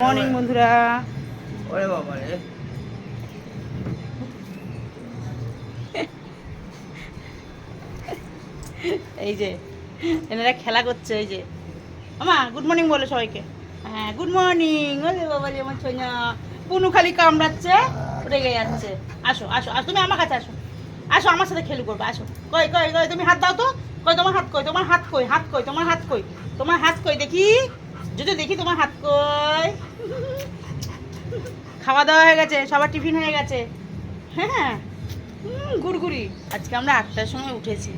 Morning বন্ধুরা। ওরে বাবা রে, এই যে এনারা খেলা করছে। এই যে আমা গুড মর্নিং বলে সবাইকে। হ্যাঁ গুড মর্নিং। ওরে বাবা রে আমার ছোঁয়া পুনু খালি কামড়াচ্ছে, রেগে যাচ্ছে। আসো আসো আসো, তুমি আমার কাছে আসো, আসো আমার সাথে খেলু করবে। আসো, কই কই কই তুমি হাত দাও তো। কই তোমার হাত কই, তোমার হাত কই, হাত কই, তোমার হাত কই, তোমার হাত কই দেখি, যদি দেখি তোমার হাত কই। খাওয়া দাওয়া হয়ে গেছে, সবার টিফিন হয়ে গেছে। হ্যাঁ গুড়গুড়ি। আজকে আমরা 8টার সময় উঠেছি।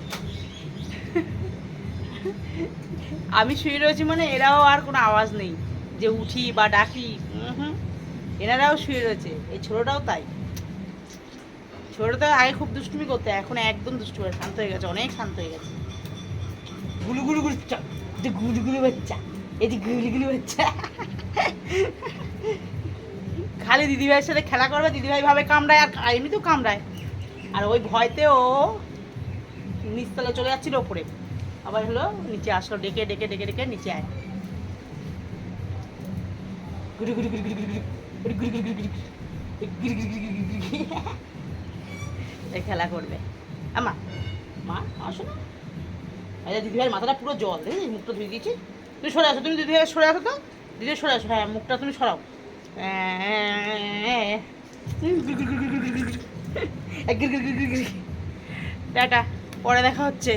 আমি শুয়ে রয়েছি মানে এরাও আর কোনো আওয়াজ নেই যে উঠি বা ডাকি। এনারাও শুয়ে রয়েছে, এই ছোটোটাও তাই। ছোটোটা আগে খুব দুষ্টুমি করতে, এখন একদম দুষ্টু হয়ে শান্ত হয়ে গেছে, অনেক শান্ত হয়ে গেছে। গুলু গুলু গুলু চা, যে গুলু গুলু বাচ্চা, এই যে গুলু গুলু বাচ্চা। খালি দিদিভাইয়ের সাথে খেলা করবে, দিদিভাই ভাবে কামড়ায়, আর এমনিতেও কামড়ায়। আর ওই ভয়তেও নিচতলা চলে যাচ্ছিল ওপরে, আবার হলো নিচে আসলো, ডেকে ডেকে ডেকে ডেকে নিচে আয়। গুড়ি গুড়ি গুড়ি গুড়ি গুড়ি গুড়ি গুড়ি গুড়ি গুড়ি গুড়ি গুড়ি গুড়ি গুড়ি গুড়ি গুড়ি। এই খেলা করবে। আমা মা আসো না। আচ্ছা দিদিভাইয়ের মাথাটা পুরো জল, দেখি মুখটা ধুয়ে দিয়েছি। তুমি সরে আসো, তুমি দিদিভাই সরে আসো তো, দিদি সরে আসো। হ্যাঁ মুখটা তুমি সরাও। টাটা, পরে দেখা হচ্ছে।